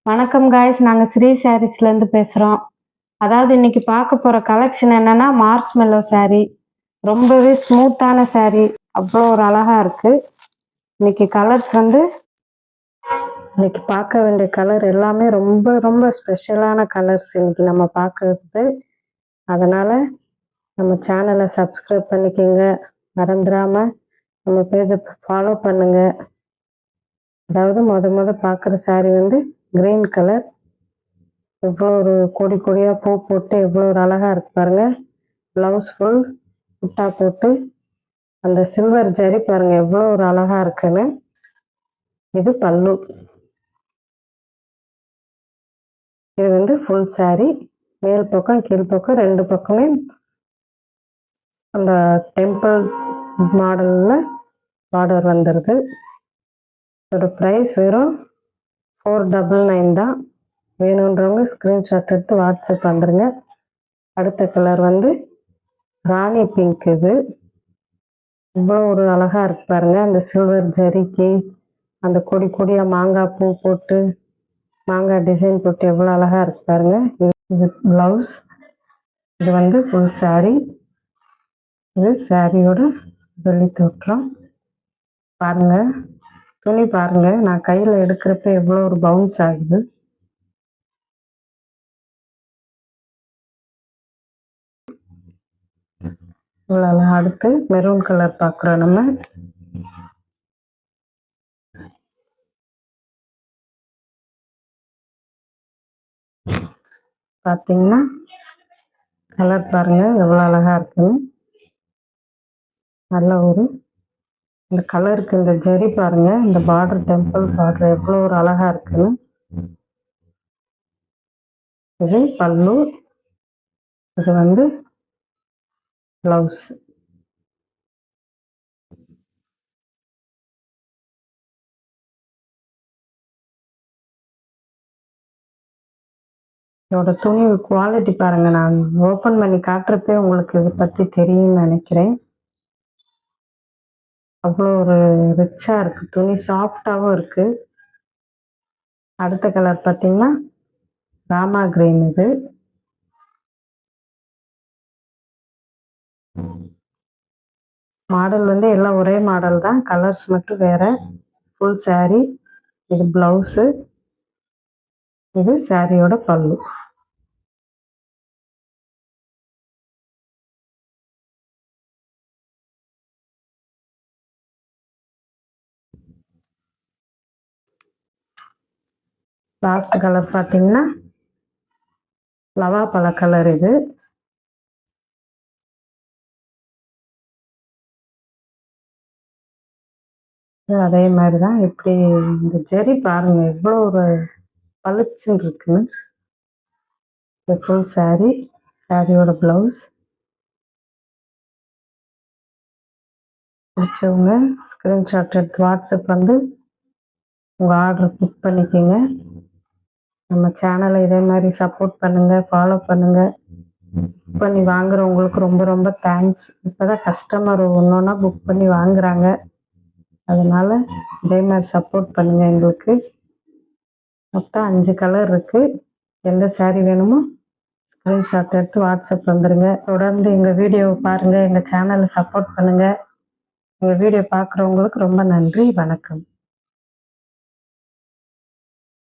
வணக்கம் காய்ஸ், நாங்கள் ஸ்ரீ சாரீஸ்லேருந்து பேசுகிறோம். அதாவது இன்னைக்கு பார்க்க போகிற கலெக்ஷன் என்னென்னா மார்ஷ்மெல்லோ சாரீ. ரொம்பவே ஸ்மூத்தான சாரீ, அவ்வளோ ஒரு அழகாக இருக்குது. இன்னைக்கு கலர்ஸ் இன்னைக்கு பார்க்க வேண்டிய கலர் எல்லாமே ரொம்ப ரொம்ப ஸ்பெஷலான கலர்ஸ் இன்னைக்கு நம்ம பார்க்கறது. அதனால் நம்ம சேனலை சப்ஸ்கிரைப் பண்ணிக்கோங்க, மறந்துடாமல் நம்ம பேஜை ஃபாலோ பண்ணுங்கள். அதாவது முத பார்க்குற சாரீ கிரீன் கலர், எவ்வளோ ஒரு கொடி கொடியாக பூ போட்டு எவ்வளோ ஒரு அழகாக இருக்கு பாருங்க. ப்ளவுஸ் ஃபுல் புட்டா போட்டு அந்த சில்வர் ஜரி பாருங்க எவ்வளோ ஒரு அழகாக இருக்குன்னு. இது பல்லு. இது ஃபுல் சாரீ, மேல் பக்கம் கீழ் பக்கம் ரெண்டு பக்கமே அந்த டெம்பிள் மாடலில் பார்டர் வந்துடுது. இதோட ப்ரைஸ் வெறும் 499 தான். வேணுன்றவங்க ஸ்க்ரீன்ஷாட் எடுத்து வாட்ஸ்அப் பண்ணுறங்க. அடுத்த கலர் ராணி பிங்க். இது இவ்வளோ ஒரு அழகாக இருக்கு பாருங்க. அந்த சில்வர் ஜரிக்கு அந்த கொடி கொடியாக மாங்காய் பூ போட்டு மாங்காய் டிசைன் போட்டு எவ்வளோ அழகாக இருக்கு பாருங்க. இது ப்ளவுஸ். இது ஃபுல் சாரீ. இது சாரியோட வெளி தோற்றம் பாருங்க. துணி பாருங்க, நான் கையில் எடுக்கிறப்ப எவ்வளோ ஒரு பவுன்ஸ் ஆகுது. இவ்வளோ. அடுத்து மெரூன் கலர் பார்க்குறோம் நம்ம. பார்த்தீங்கன்னா கலர் பாருங்க எவ்வளோ அழகாக இருக்குன்னு. நல்ல ஒரு இந்த கலருக்கு இந்த ஜெரி பாருங்க, இந்த பார்டர் டெம்பிள் பார்டர் எவ்வளோ ஒரு அழகாக இருக்குன்னு. இது பல்லு. இது ப்ளவுஸ். இதோட துணி குவாலிட்டி பாருங்க. நான் ஓப்பன் பண்ணி காட்டுறப்பே உங்களுக்கு இதை பற்றி தெரியும்னு நினைக்கிறேன். அவ்வளோ ஒரு ரிச்சாக இருக்கு துணி, சாஃப்டாகவும் இருக்கு. அடுத்த கலர் பார்த்தீங்கன்னா ராமா கிரீன். இது மாடல் எல்லாம் ஒரே மாடல் தான், கலர்ஸ் மட்டும் வேற. ஃபுல் சாரீ. இது ப்ளவுஸு. இது சாரியோட பல்லு. லாஸ்ட் கலர் பார்த்தீங்கன்னா லவா பழ கலர். இது அதே மாதிரி தான். எப்படி இந்த ஜெரி பாருங்க எவ்வளோ ஒரு பளிச்சுன்னு இருக்குன்னு. இது ஃபுல் சாரீ, சாரியோட ப்ளவுஸ். பிடிச்சவங்க ஸ்க்ரீன்ஷாட் எடுத்து வாட்ஸ்அப் உங்கள் ஆர்டர் புக் பண்ணிக்கோங்க. நம்ம சேனலை இதே மாதிரி சப்போர்ட் பண்ணுங்கள், ஃபாலோ பண்ணுங்கள். புக் பண்ணி வாங்குறவங்களுக்கு ரொம்ப ரொம்ப தேங்க்ஸ். இப்போ தான் கஸ்டமர் ஒன்றா புக் பண்ணி வாங்குறாங்க. அதனால் இதே மாதிரி சப்போர்ட் பண்ணுங்கள் எங்களுக்கு. மொத்தம் 5 கலர் இருக்குது. எந்த சாரீ வேணுமோ ஸ்க்ரீன்ஷாட் எடுத்து வாட்ஸ்அப் வந்துடுங்க. தொடர்ந்து எங்கள் வீடியோவை பாருங்கள், எங்கள் சேனலை சப்போர்ட் பண்ணுங்கள். எங்கள் வீடியோ பார்க்குறவங்களுக்கு ரொம்ப நன்றி. வணக்கம்.